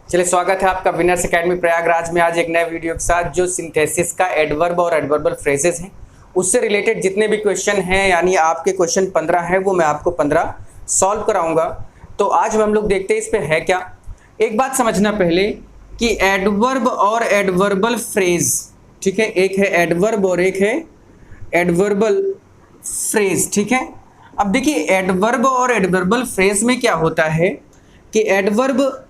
चलिए, स्वागत है आपका विनर्स एकेडमी प्रयागराज में। आज एक नए वीडियो के साथ जो सिंथेसिस का एडवर्ब और एडवर्बल फ्रेजेस हैं उससे रिलेटेड जितने भी क्वेश्चन हैं, यानी आपके क्वेश्चन 15 हैं, वो मैं आपको 15 सॉल्व कराऊंगा। तो आज हम लोग देखते हैं इस पे है क्या। एक बात समझना पहले कि एडवर्ब और एडवर्बल फ्रेज, ठीक है, एक है एडवर्ब और एक है एडवर्बल फ्रेज, ठीक है। अब देखिए, एडवर्ब और एडवर्बल फ्रेज में क्या होता है कि एडवर्ब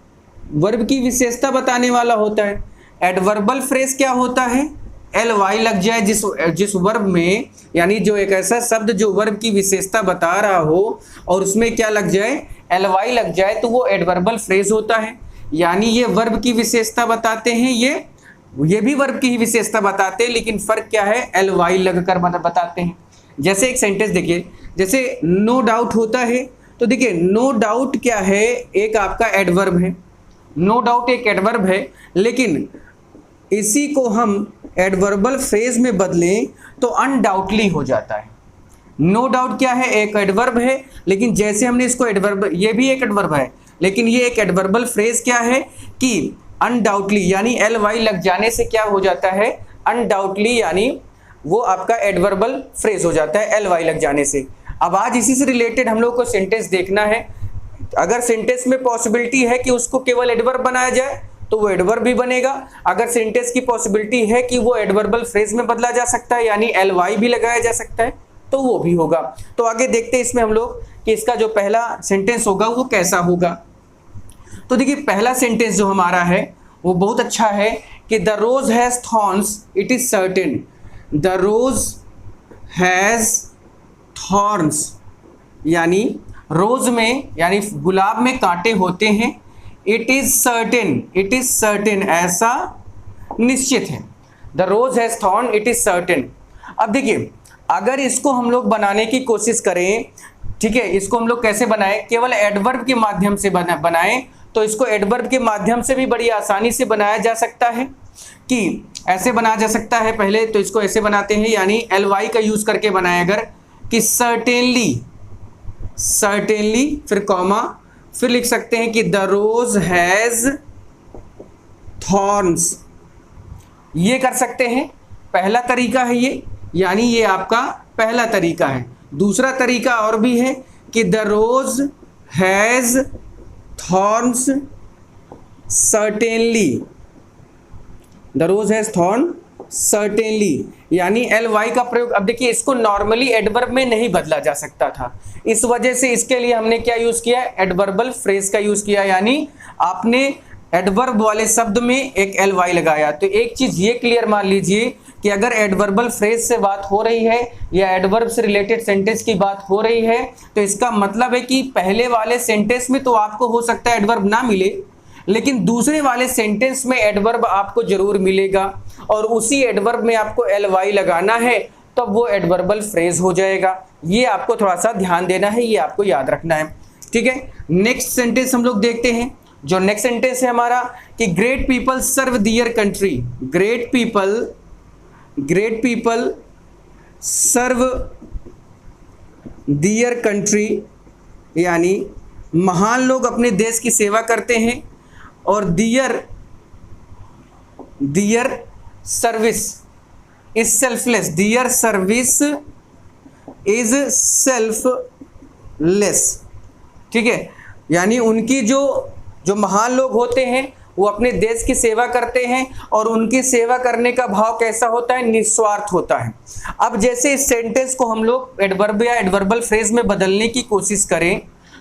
वर्ब की विशेषता बताने वाला होता है। एडवर्बल फ्रेज क्या होता है, एल वाई लग जाए जिस वर्ब में, यानी जो एक ऐसा शब्द जो वर्ब की विशेषता बता रहा हो और उसमें क्या लग जाए, एल वाई लग जाए, तो वो एडवर्बल फ्रेज होता है। यानी ये वर्ब की विशेषता बताते हैं, ये भी वर्ब की ही विशेषता बताते हैं, लेकिन फर्क क्या है, एल वाई लगकर बताते हैं। जैसे एक सेंटेंस देखिए, जैसे नो डाउट होता है, तो देखिए नो डाउट क्या है, एक आपका एडवर्ब है। नो डाउट एक एडवर्ब है, लेकिन इसी को हम एडवर्बल फ्रेज में बदलें तो अनडाउटली हो जाता है। नो डाउट क्या है, एक एडवर्ब है, लेकिन जैसे हमने इसको एडवर्ब, ये भी एक एडवर्ब है, लेकिन ये एक एडवर्बल फ्रेज क्या है कि अनडाउटली, यानी एल वाई लग जाने से क्या हो जाता है, अनडाउटली, यानी वो आपका एडवर्बल फ्रेज हो जाता है एल वाई लग जाने से। अब आज इसी से रिलेटेड हम लोग को सेंटेंस देखना है। अगर सेंटेंस में पॉसिबिलिटी है कि उसको केवल एडवर्ब बनाया जाए तो वो एडवर्ब भी बनेगा। अगर सेंटेंस की पॉसिबिलिटी है कि वो एडवर्बल फ्रेज में बदला जा सकता है, यानी एल वाई भी लगाया जा सकता है, तो वो भी होगा। तो आगे देखते हैं इसमें हम लोग कि इसका जो पहला सेंटेंस होगा वो कैसा होगा। तो देखिए, पहला सेंटेंस जो हमारा है वो बहुत अच्छा है कि the rose has thorns, it is certain. The rose has thorns, यानी रोज में, यानी गुलाब में कांटे होते हैं। इट इज सर्टेन, ऐसा निश्चित है। The rose has thorn, it is certain. अब देखिए, अगर इसको हम लोग बनाने की कोशिश करें, ठीक है, इसको हम लोग कैसे बनाएं, केवल एडवर्ब के माध्यम से बनाएं, तो इसको एडवर्ब के माध्यम से भी बड़ी आसानी से बनाया जा सकता है। कि ऐसे बनाया जा सकता है, पहले तो इसको ऐसे बनाते हैं, यानी एल वाई का यूज करके बनाए अगर, कि सर्टेनली फिर कॉमा, फिर लिख सकते हैं कि द रोज हैज थॉर्न्स। ये कर सकते हैं, पहला तरीका है ये, यानी ये आपका पहला तरीका है। दूसरा तरीका और भी है कि the rose has thorns certainly. The rose has thorn certainly, यानी एल वाई का प्रयोग। अब देखिए, इसको नॉर्मली एडवर्ब में नहीं बदला जा सकता था, इस वजह से इसके लिए हमने क्या यूज किया, एडवर्बल फ्रेज का यूज किया, यानी आपने एडवर्ब वाले शब्द में एक एल वाई लगाया। तो एक चीज ये क्लियर मान लीजिए कि अगर एडवर्बल फ्रेज से बात हो रही है या एडवर्ब से रिलेटेड सेंटेंस की बात हो रही है, तो इसका मतलब है कि पहले वाले सेंटेंस में तो आपको हो सकता है एडवर्ब ना मिले, लेकिन दूसरे वाले सेंटेंस में एडवर्ब आपको जरूर मिलेगा, और उसी एडवर्ब में आपको एल वाई लगाना है, तब तो वो एडवर्बल फ्रेज हो जाएगा। ये आपको थोड़ा सा ध्यान देना है, ये आपको याद रखना है, ठीक है। नेक्स्ट सेंटेंस हम लोग देखते हैं। जो नेक्स्ट सेंटेंस है हमारा कि ग्रेट पीपल सर्व दियर कंट्री। ग्रेट पीपल सर्व दियर कंट्री, यानी महान लोग अपने देश की सेवा करते हैं। और their service is selfless. Their service is selfless, ठीक है, यानी उनकी जो महान लोग होते हैं वो अपने देश की सेवा करते हैं, और उनकी सेवा करने का भाव कैसा होता है, निस्वार्थ होता है। अब जैसे इस सेंटेंस को हम लोग एडवर्ब या एडवर्बल फ्रेज में बदलने की कोशिश करें,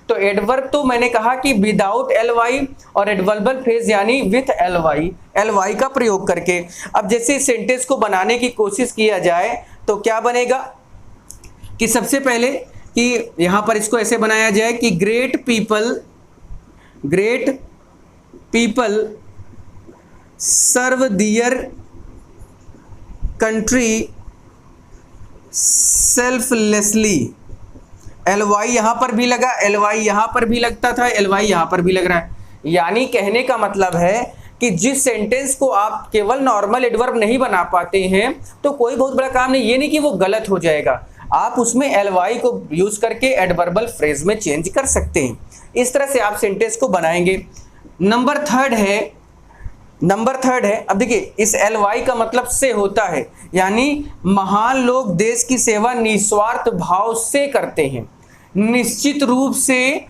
तो एडवर्ब तो मैंने कहा कि विदाउट एल वाई, और एडवर्बल फ्रेज यानी विथ एल वाई का प्रयोग करके। अब जैसे इस सेंटेंस को बनाने की कोशिश किया जाए तो क्या बनेगा कि सबसे पहले कि यहां पर इसको ऐसे बनाया जाए कि ग्रेट पीपल सर्व दियर कंट्री सेल्फलेसली। एल वाई यहां पर भी लगा, एल वाई यहां पर भी लगता था, एल वाई यहां पर भी लग रहा है। यानी कहने का मतलब है कि जिस सेंटेंस को आप केवल नॉर्मल एडवर्ब नहीं बना पाते हैं तो कोई बहुत बड़ा काम नहीं, ये नहीं कि वो गलत हो जाएगा, आप उसमें एल वाई को यूज करके एडवर्बल फ्रेज में चेंज कर सकते हैं। इस तरह से आप सेंटेंस को बनाएंगे। नंबर थर्ड है, अब देखिए इस LY का मतलब से होता है, यानी महान लोग देश की सेवा निस्वार्थ भाव से करते हैं। निश्चित रूप से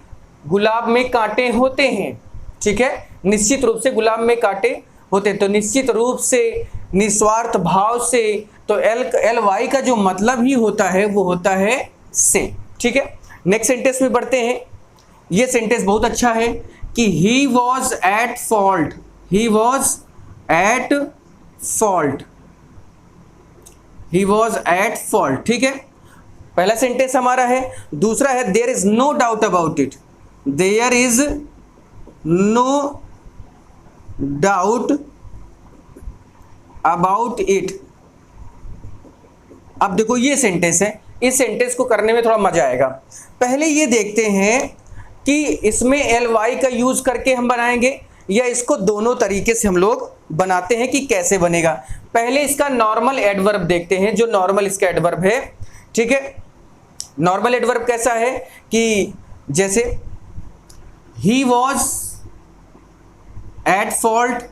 गुलाब में कांटे होते हैं, ठीक है, निश्चित रूप से गुलाब में कांटे होते हैं, तो निश्चित रूप से, निस्वार्थ भाव से, तो LY का जो मतलब ही होता है वो होता है से, ठीक है। नेक्स्ट सेंटेंस में बढ़ते हैं। ये सेंटेंस बहुत अच्छा है कि he was at fault, he was at fault, he was at fault, ठीक है, पहला सेंटेंस हमारा है। दूसरा है there is no doubt about it, there is no doubt about it. अब देखो ये सेंटेंस है, इस सेंटेंस को करने में थोड़ा मजा आएगा। पहले ये देखते हैं कि इसमें LY का यूज करके हम बनाएंगे या इसको दोनों तरीके से हम लोग बनाते हैं कि कैसे बनेगा। पहले इसका नॉर्मल एडवर्ब देखते हैं, जो नॉर्मल इसका एडवर्ब है, ठीक है। नॉर्मल एडवर्ब कैसा है कि जैसे he was at fault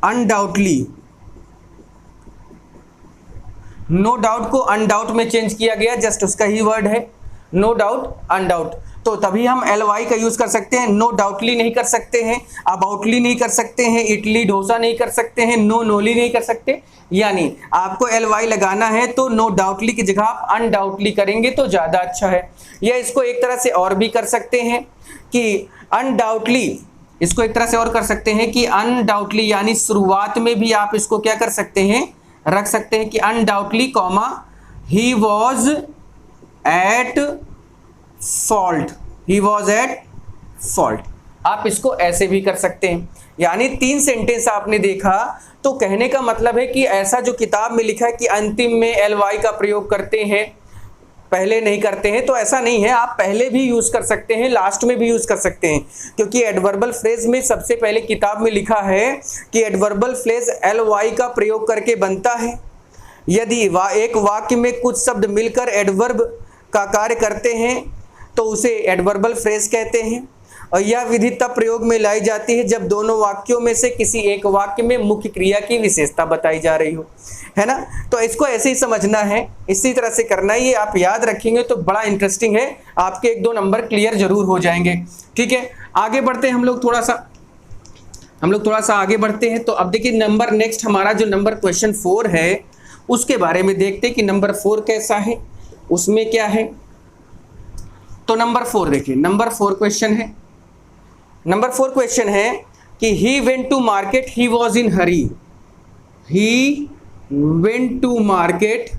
undoubtedly, no doubt को अनडाउट में चेंज किया गया, जस्ट उसका ही वर्ड है, नो डाउट अनडाउट, तो तभी हम LY का यूज कर सकते हैं। नो डाउटली नहीं कर सकते हैं, अबाउटली नहीं कर सकते हैं, इडली डोसा नहीं कर सकते हैं, नो नोली नहीं कर सकते। यानी आपको LY लगाना है तो नो डाउटली की जगह आप अनडाउटली करेंगे तो ज्यादा अच्छा है। या इसको एक तरह से और भी कर सकते हैं कि अनडाउटली, इसको एक तरह से और कर सकते हैं कि अनडाउटली, यानी शुरुआत में भी आप इसको क्या कर सकते हैं, रख सकते हैं कि undoubtedly comma he was at fault, he was at fault. आप इसको ऐसे भी कर सकते हैं। यानी 3 सेंटेंस आपने देखा, तो कहने का मतलब है कि ऐसा जो किताब में लिखा है कि अंतिम में LY का प्रयोग करते हैं, पहले नहीं करते हैं, तो ऐसा नहीं है। आप पहले भी यूज कर सकते हैं, लास्ट में भी यूज कर सकते हैं, क्योंकि एडवर्बल फ्रेज में सबसे पहले किताब में लिखा है कि एडवर्बल फ्रेज LY का प्रयोग करके बनता है। यदि एक वाक्य में कुछ शब्द मिलकर एडवर्ब का कार्य करते हैं तो उसे एडवर्बल फ्रेज कहते हैं, और यह विधि तब प्रयोग में लाई जाती है जब दोनों वाक्यों में से किसी एक वाक्य में मुख्य क्रिया की विशेषता बताई जा रही हो, है ना। तो इसको ऐसे ही समझना है, इसी तरह से करना है। ये आप याद रखेंगे तो बड़ा इंटरेस्टिंग है, आपके 1-2 नंबर क्लियर जरूर हो जाएंगे, ठीक है। आगे बढ़ते हैं हम लोग थोड़ा सा आगे बढ़ते हैं। तो अब देखिए नंबर नेक्स्ट हमारा जो नंबर क्वेश्चन 4 है उसके बारे में देखते हैं कि नंबर 4 कैसा है, उसमें क्या है। तो नंबर 4 देखिए, नंबर 4 क्वेश्चन है कि he went to market, he was in hurry, he went to market,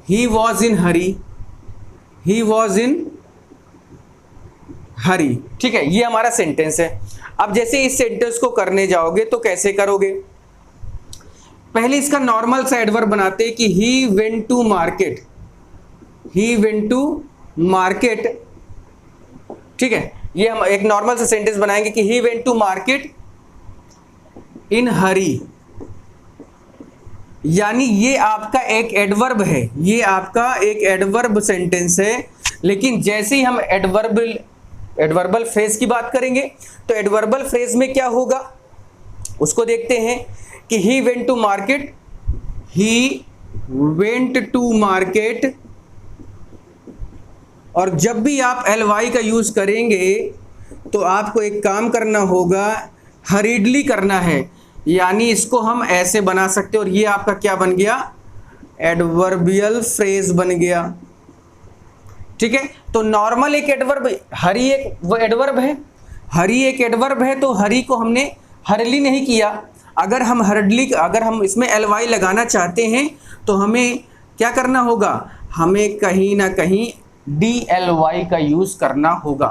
he was in hurry, he was in hurry, ठीक है। ये हमारा सेंटेंस है। अब जैसे इस सेंटेंस को करने जाओगे तो कैसे करोगे, पहले इसका नॉर्मल सा एडवर्ब बनाते हैं कि he went to market, he went to market, ठीक है। ये हम एक नॉर्मल सा सेंटेंस बनाएंगे कि he went to market in hurry, यानी ये आपका एक एडवर्ब है, ये आपका एक एडवर्ब सेंटेंस है। लेकिन जैसे ही हम एडवर्बल फ्रेज की बात करेंगे तो एडवर्बल फ्रेज में क्या होगा उसको देखते हैं कि he went to market, he went to market, और जब भी आप LY का यूज करेंगे तो आपको एक काम करना होगा, हरीडली करना है, यानी इसको हम ऐसे बना सकते हैं और ये आपका क्या बन गया, एडवर्बियल फ्रेज बन गया, ठीक है। तो नॉर्मल एक एडवर्ब, हरी एक वो एडवर्ब है, हरी एक एडवर्ब है, तो हरी को हमने हरली नहीं किया। अगर हम इसमें LY लगाना चाहते हैं तो हमें क्या करना होगा, हमें कहीं ना कहीं DLY का यूज करना होगा,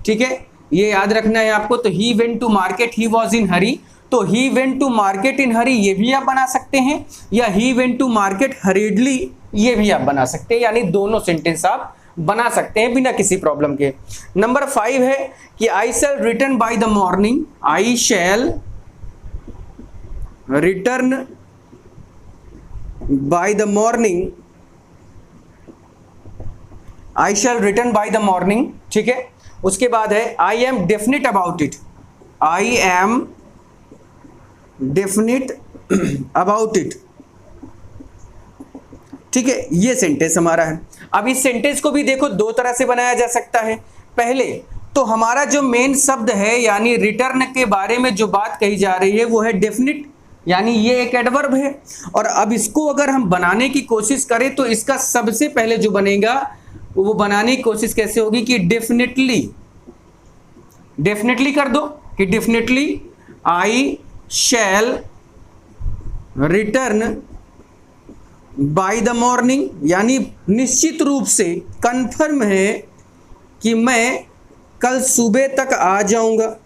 ठीक है। ये याद रखना है आपको। तो he went to market, he was in hurry, तो he went to market in hurry ये भी आप बना सकते हैं, या he went to market hurriedly ये भी आप बना सकते हैं, यानी दोनों सेंटेंस आप बना सकते हैं बिना किसी प्रॉब्लम के। नंबर 5 है कि I shall return by the morning, I shall return by the morning I shall return by the morning, ठीक है। उसके बाद है I am definite about it, I am definite about it, ठीक है। ये सेंटेंस हमारा है। अब इस सेंटेंस को भी देखो दो तरह से बनाया जा सकता है। पहले तो हमारा जो मेन शब्द है यानी रिटर्न के बारे में जो बात कही जा रही है वो है डेफिनिट, यानी ये एक एडवर्ब है। और अब इसको अगर हम बनाने की कोशिश करें तो इसका सबसे पहले जो बनेगा वो बनाने की कोशिश कैसे होगी कि डेफिनेटली, डेफिनेटली कर दो कि definitely I shall return by the morning, यानी निश्चित रूप से कंफर्म है कि मैं कल सुबह तक आ जाऊंगा,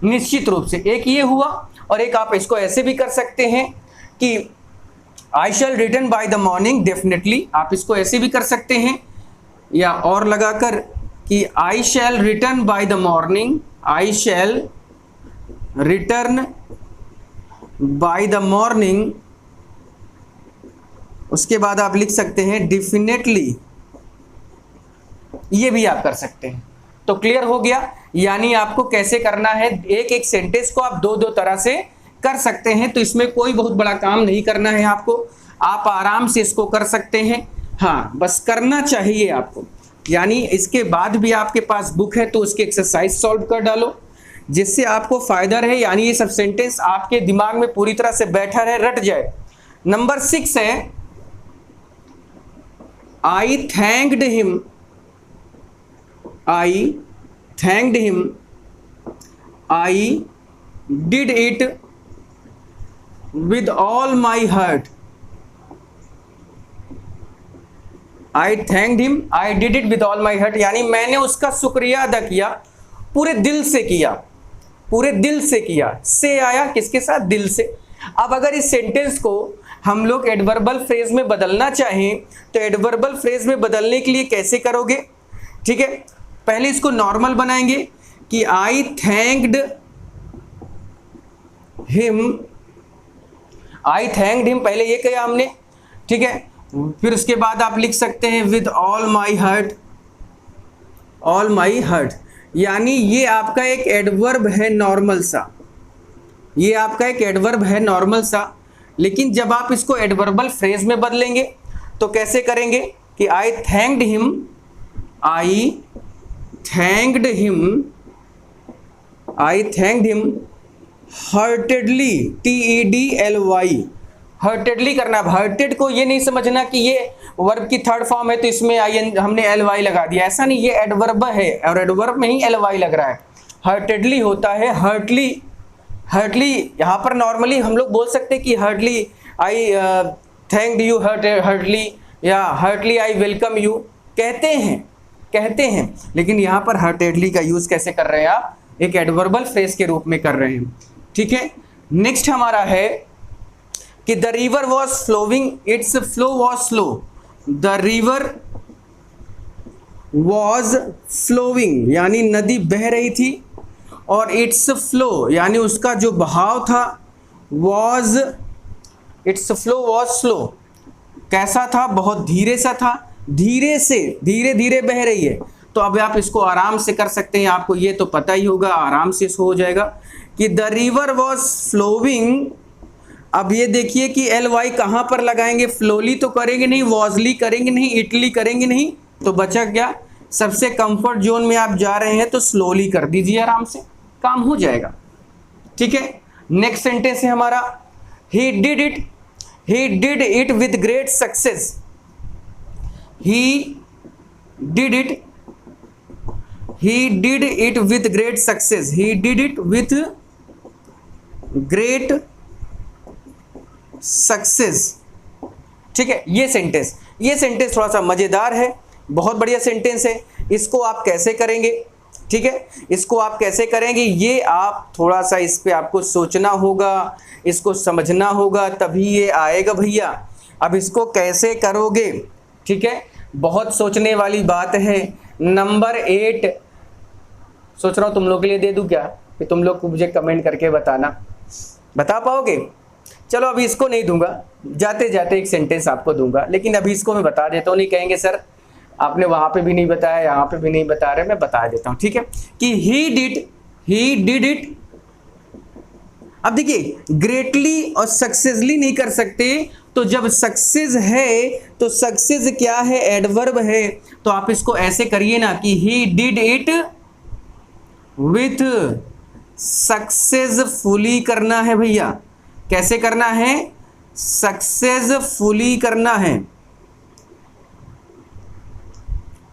निश्चित रूप से। एक ये हुआ, और एक आप इसको ऐसे भी कर सकते हैं कि I shall return by the morning definitely, आप इसको ऐसे भी कर सकते हैं, या और लगाकर कि I shall return by the morning, I shall return by the morning. उसके बाद आप लिख सकते हैं डेफिनेटली, ये भी आप कर सकते हैं। तो क्लियर हो गया, यानी आपको कैसे करना है, एक एक सेंटेंस को आप दो दो तरह से कर सकते हैं। तो इसमें कोई बहुत बड़ा काम नहीं करना है आपको, आप आराम से इसको कर सकते हैं। हाँ, बस करना चाहिए आपको। यानी इसके बाद भी आपके पास बुक है तो उसकी एक्सरसाइज सॉल्व कर डालो, जिससे आपको फायदा रहे, यानी ये सब सेंटेंस आपके दिमाग में पूरी तरह से बैठा रहे, रट जाए। नंबर 6 है I thanked him, I thanked him, I did it with all my heart, I thanked him, I did it with all my heart, यानी मैंने उसका शुक्रिया अदा किया, पूरे दिल से किया, पूरे दिल से किया। से आया किसके साथ, दिल से। अब अगर इस सेंटेंस को हम लोग एडवर्बल फ्रेज में बदलना चाहें तो एडवर्बल फ्रेज में बदलने के लिए कैसे करोगे, ठीक है। पहले इसको नॉर्मल बनाएंगे कि I thanked him, I thanked him, पहले ये कहा हमने, ठीक है। फिर उसके बाद आप लिख सकते हैं with all my heart, all my heart, यानी ये आपका एक एडवर्ब है नॉर्मल सा, ये आपका एक एडवर्ब है नॉर्मल सा। लेकिन जब आप इसको एडवर्बल फ्रेज में बदलेंगे तो कैसे करेंगे कि I thanked him, I thanked him, I thanked him heartedly, TEDLY, heartedly करना। hearted को ये नहीं समझना कि ये वर्ब की थर्ड फॉर्म है तो इसमें हमने ly लगा दिया, ऐसा नहीं, ये एडवर्ब है और एडवर्ब में ही ly लग रहा है। heartedly होता है heartily, heartily यहाँ पर नॉर्मली हम लोग बोल सकते हैं कि heartily I thanked you heartily, या heartily I welcome you कहते हैं, लेकिन यहाँ पर हार्टेडली का यूज कैसे कर रहे हैं आप, एक एडवर्बल फ्रेज के रूप में कर रहे हैं, ठीक है। नेक्स्ट हमारा है कि the river was flowing, its flow was slow, the river was flowing यानी नदी बह रही थी, और इट्स फ्लो यानी उसका जो बहाव था, was, it's flow was slow, कैसा था, बहुत धीरे सा था, धीरे से धीरे धीरे बह रही है। तो अब आप इसको आराम से कर सकते हैं, आपको ये तो पता ही होगा, आराम से इसको हो जाएगा कि द रिवर वॉज फ्लोइंग। अब ये देखिए कि ly कहाँ पर लगाएंगे, फ्लोली तो करेंगे नहीं, वॉजली करेंगे नहीं, इटली करेंगे नहीं, तो बचा क्या, सबसे कंफर्ट जोन में आप जा रहे हैं तो स्लोली कर दीजिए, आराम से काम हो जाएगा, ठीक है। नेक्स्ट सेंटेंस है हमारा ही did it with great success, he did it with great success, he did it with great success, ठीक है। ये सेंटेंस थोड़ा सा मजेदार है, बहुत बढ़िया सेंटेंस है। इसको आप कैसे करेंगे, ठीक है, इसको आप कैसे करेंगे ये आप थोड़ा सा इस पे आपको सोचना होगा, इसको समझना होगा, तभी ये आएगा भैया। अब इसको कैसे करोगे, ठीक है, बहुत सोचने वाली बात है। नंबर 8 सोच रहा हूँ तुम लोग के लिए दे दूँ क्या, कि तुम लोग को मुझे कमेंट करके बताना, बता पाओगे। चलो अभी इसको नहीं दूंगा, जाते जाते एक सेंटेंस आपको दूंगा, लेकिन अभी इसको मैं बता देता हूँ, नहीं कहेंगे सर आपने वहां पे भी नहीं बताया, यहाँ पे भी नहीं बता रहे, मैं बता देता हूं, ठीक है, कि ही डिड इट। अब देखिए ग्रेटली और सक्सेसली नहीं कर सकते, तो जब सक्सेस है तो सक्सेस क्या है, एडवर्ब है, तो आप इसको ऐसे करिए ना कि ही डिड इट विथ सक्सेसफुली करना है भैया। कैसे करना है, सक्सेसफुली करना है,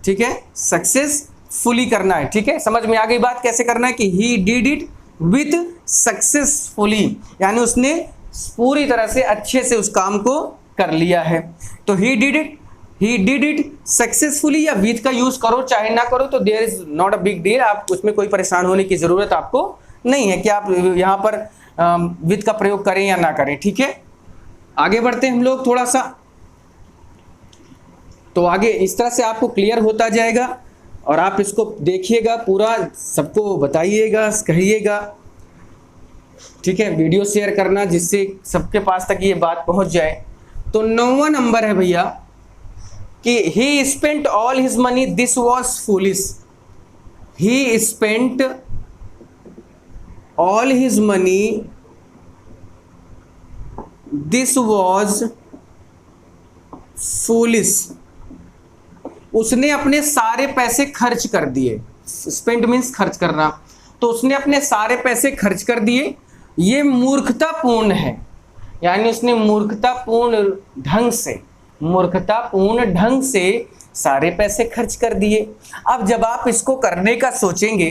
ठीक है, सक्सेसफुली करना है, ठीक है, समझ में आ गई बात कैसे करना है, कि ही डिड इट विथ सक्सेसफुली, यानी उसने पूरी तरह से अच्छे से उस काम को कर लिया है। तो ही डिड इट सक्सेसफुली, या विथ का यूज करो चाहे ना करो, तो there is not a big deal, आप उसमें कोई परेशान होने की जरूरत आपको नहीं है कि आप यहां पर विथ का प्रयोग करें या ना करें, ठीक है। आगे बढ़ते हैं हम लोग थोड़ा सा, तो आगे इस तरह से आपको क्लियर होता जाएगा और आप इसको देखिएगा, पूरा सबको बताइएगा, कहिएगा, ठीक है, वीडियो शेयर करना जिससे सबके पास तक ये बात पहुंच जाए। तो 9वां नंबर है भैया कि ही spent all his money, this was foolish. He spent all his money, this was foolish. उसने अपने सारे पैसे खर्च कर दिए, स्पेंड मीन्स खर्च करना, तो उसने अपने सारे पैसे खर्च कर दिए, ये मूर्खतापूर्ण है, यानी उसने मूर्खतापूर्ण ढंग से सारे पैसे खर्च कर दिए। अब जब आप इसको करने का सोचेंगे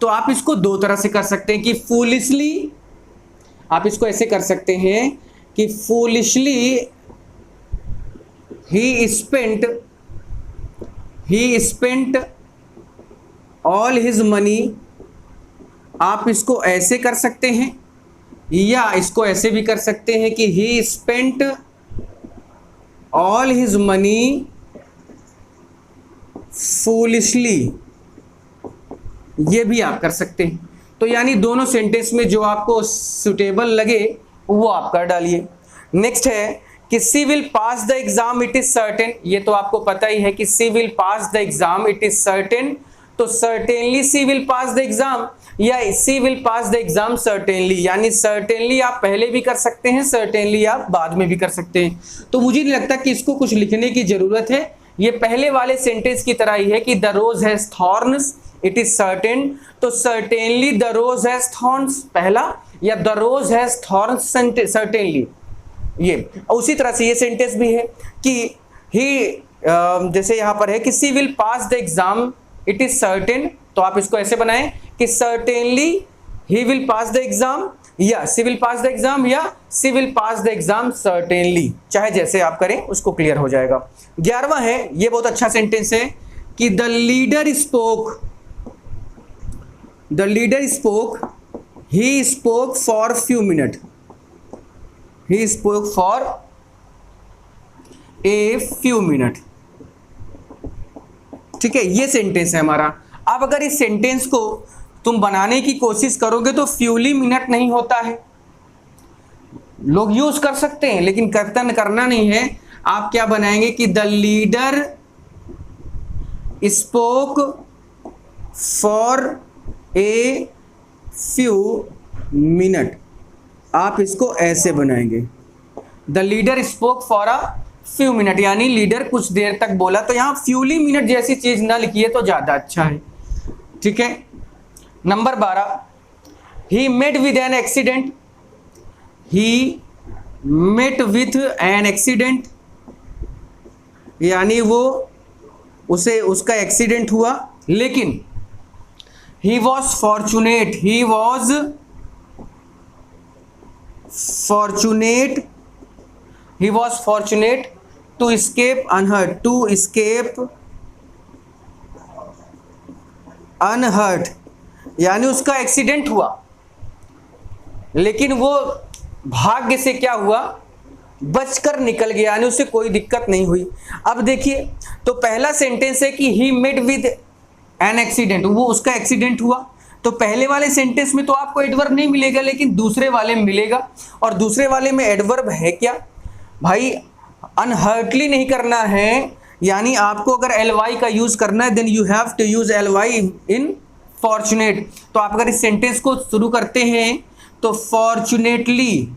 तो आप इसको दो तरह से कर सकते हैं कि फूलिशली, आप इसको ऐसे कर सकते हैं कि फूलिशली ही स्पेंट ऑल हिज मनी, आप इसको ऐसे कर सकते हैं, या इसको ऐसे भी कर सकते हैं कि ही spent all his money foolishly, ये भी आप कर सकते हैं। तो यानी दोनों सेंटेंस में जो आपको सुटेबल लगे वो आप कर डालिए। नेक्स्ट है कि she will pass the exam it is certain, ये तो आपको पता ही है कि she will pass the exam it is certain, तो certainly she will pass the exam, या she will pass the exam certainly, यानी सर्टेनली आप पहले भी कर सकते हैं, सर्टेनली आप बाद में भी कर सकते हैं। तो मुझे नहीं लगता कि इसको कुछ लिखने की जरूरत है, ये पहले वाले सेंटेंस की तरह ही है कि the rose has thorns it is certain, तो certainly the rose has thorns पहला, या the rose has thorns certainly, ये उसी तरह से ये सेंटेंस भी है कि ही जैसे यहां पर है कि she will pass the exam it is certain, तो आप इसको ऐसे बनाएं कि certainly he will pass the exam, या she will pass the exam, या she will pass the exam certainly, चाहे जैसे आप करें उसको क्लियर हो जाएगा। 11वां है, ये बहुत अच्छा सेंटेंस है कि the leader spoke he spoke for few minute, he spoke for a few minute, ठीक है, ये सेंटेंस है हमारा। अब अगर इस सेंटेंस को तुम बनाने की कोशिश करोगे तो फ्यूली मिनट नहीं होता है, लोग यूज कर सकते हैं लेकिन कर्तन करना नहीं है। आप क्या बनाएंगे कि the leader spoke for a few minute, आप इसको ऐसे बनाएंगे, the leader spoke for a few minute, यानी लीडर कुछ देर तक बोला, तो यहां फ्यूली मिनट जैसी चीज ना लिखिए तो ज्यादा अच्छा है, ठीक है। Number 12, he met with an accident, he met with an accident, यानी वो उसका एक्सीडेंट हुआ, लेकिन he was fortunate, to escape unhurt, यानी उसका एक्सीडेंट हुआ लेकिन वो भाग्य से क्या हुआ, बचकर निकल गया, यानी उसे कोई दिक्कत नहीं हुई। अब देखिए, तो पहला सेंटेंस है कि he met with an accident, वो उसका एक्सीडेंट हुआ, तो पहले वाले सेंटेंस में तो आपको एडवर्ब नहीं मिलेगा, लेकिन दूसरे वाले में मिलेगा, और दूसरे वाले में एडवर्ब है क्या भाई, अनहर्टली नहीं करना है, यानी आपको अगर एल वाई का यूज करना है then you have to use L Y in fortunate. तो आप अगर इस सेंटेंस को शुरू करते हैं तो फॉर्चुनेटली,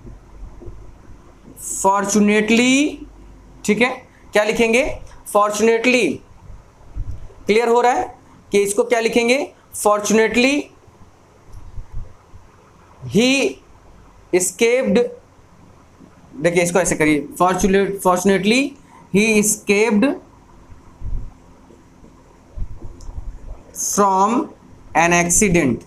फॉर्चुनेटली, ठीक है, क्या लिखेंगे? फॉर्चुनेटली। क्लियर हो रहा है कि इसको क्या लिखेंगे? फॉर्चुनेटली ही एस्केप्ड, देखिए इसको ऐसे करिए, fortunately he escaped from an accident.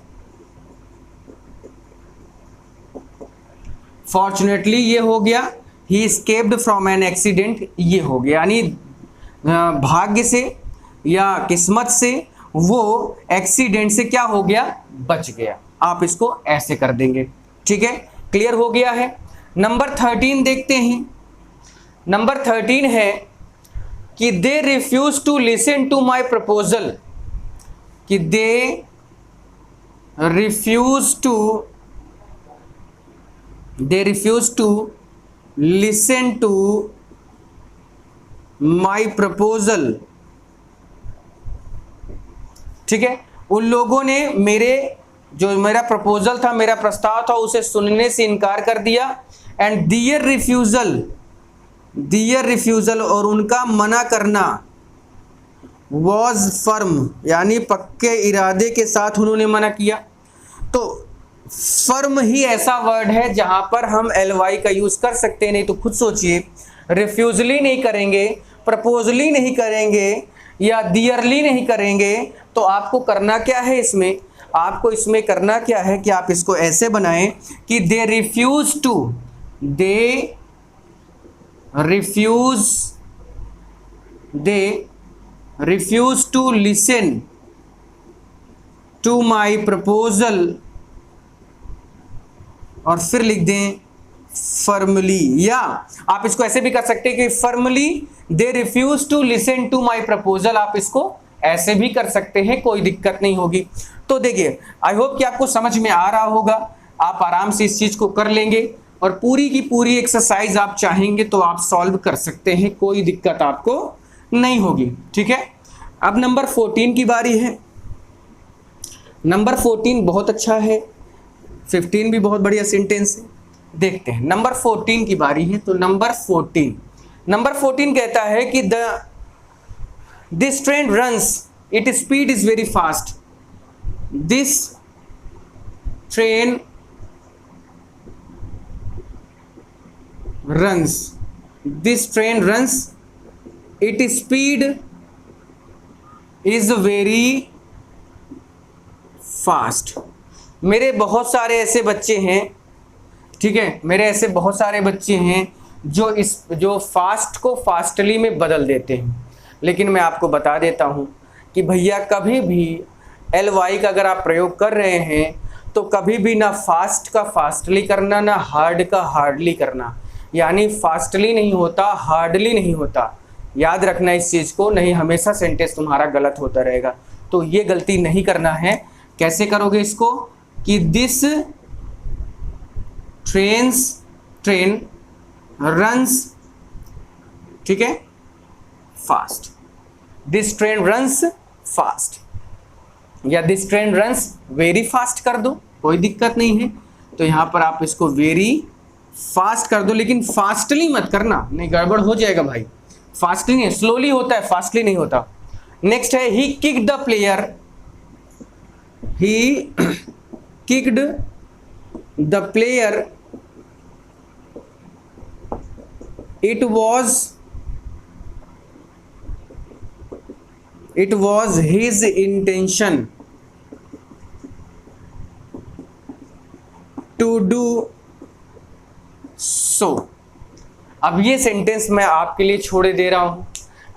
Fortunately ये हो गया, ही एस्केप्ड फ्रॉम एन एक्सीडेंट ये हो गया, यानी भाग्य से या किस्मत से वो एक्सीडेंट से क्या हो गया? बच गया। आप इसको ऐसे कर देंगे, ठीक है, क्लियर हो गया है। नंबर 13 देखते हैं। नंबर 13 है कि they refuse to listen to my proposal, कि they refuse to listen to my proposal, ठीक है, उन लोगों ने जो मेरा प्रपोजल था, मेरा प्रस्ताव था, उसे सुनने से इनकार कर दिया। एंड दियर रिफ्यूजल, और उनका मना करना, वॉज फर्म, यानी पक्के इरादे के साथ उन्होंने मना किया। तो फर्म ही ऐसा वर्ड है जहां पर हम एल वाई का यूज कर सकते हैं। नहीं तो खुद सोचिए, रिफ्यूजली नहीं करेंगे, प्रपोजली नहीं करेंगे या दियरली नहीं करेंगे, तो आपको करना क्या है इसमें? आपको इसमें करना क्या है कि आप इसको ऐसे बनाएं कि they refuse to listen to my proposal, और फिर लिख दें फर्मली। या आप इसको ऐसे भी कर सकते हैं कि firmly they refuse to listen to my proposal, आप इसको ऐसे भी कर सकते हैं, कोई दिक्कत नहीं होगी। तो देखिए, आई होप कि आपको समझ में आ रहा होगा, आप आराम से इस चीज को कर लेंगे और पूरी की पूरी एक्सरसाइज आप चाहेंगे तो आप सॉल्व कर सकते हैं, कोई दिक्कत आपको नहीं होगी, ठीक है। अब नंबर 14 की बारी है। नंबर 14 बहुत अच्छा है, 15 भी बहुत बढ़िया सेंटेंस है। देखते हैं नंबर 14 की बारी है। तो नंबर 14 कहता है कि this train runs, it speed is very fast. This train runs, it speed is very fast. मेरे बहुत सारे ऐसे बच्चे हैं, ठीक है, मेरे ऐसे बहुत सारे बच्चे हैं जो फास्ट को फास्टली में बदल देते हैं। लेकिन मैं आपको बता देता हूं कि भैया कभी भी एल वाई का अगर आप प्रयोग कर रहे हैं तो कभी भी ना फास्ट का फास्टली करना, ना हार्ड का हार्डली करना। यानी फास्टली नहीं होता, हार्डली नहीं होता। याद रखना इस चीज़ को, नहीं हमेशा सेंटेंस तुम्हारा गलत होता रहेगा। तो ये गलती नहीं करना है। कैसे करोगे इसको कि दिस ट्रेन रन्स, ठीक है, fast. This train runs fast या this train runs very fast कर दो, कोई दिक्कत नहीं है। तो यहाँ पर आप इसको वेरी फास्ट कर दो, लेकिन फास्टली मत करना, नहीं गड़बड़ हो जाएगा भाई। फास्टली नहीं, स्लोली होता है, फास्टली नहीं होता। नेक्स्ट है he kicked the player, he kicked the player, it was his intention to do so। अब ये सेंटेंस मैं आपके लिए छोड़े दे रहा हूं,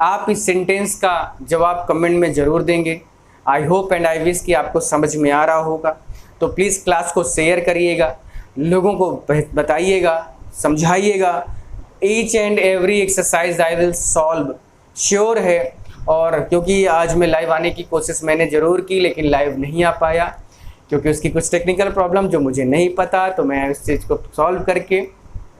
आप इस सेंटेंस का जवाब कमेंट में जरूर देंगे। I hope and I wish कि आपको समझ में आ रहा होगा। तो प्लीज़ क्लास को शेयर करिएगा, लोगों को बताइएगा, समझाइएगा। Each and every exercise I will solve, sure है। और क्योंकि आज मैं लाइव आने की कोशिश मैंने ज़रूर की, लेकिन लाइव नहीं आ पाया क्योंकि उसकी कुछ टेक्निकल प्रॉब्लम जो मुझे नहीं पता, तो मैं इस चीज़ को सॉल्व करके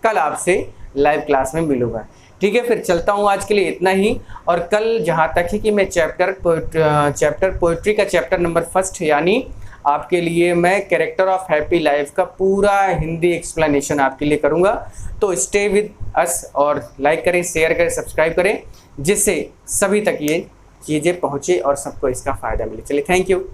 कल आपसे लाइव क्लास में मिलूँगा। ठीक है, फिर चलता हूँ, आज के लिए इतना ही। और कल जहाँ तक है कि मैं चैप्टर पोइट्री का चैप्टर नंबर 1 यानी आपके लिए मैं कैरेक्टर ऑफ हैप्पी लाइफ का पूरा हिंदी एक्सप्लेनेशन आपके लिए करूँगा। तो स्टे विद अस और लाइक करें, शेयर करें, सब्सक्राइब करें, जिससे सभी तक ये चीज़ें पहुँचे और सबको इसका फ़ायदा मिले। चलिए, थैंक यू।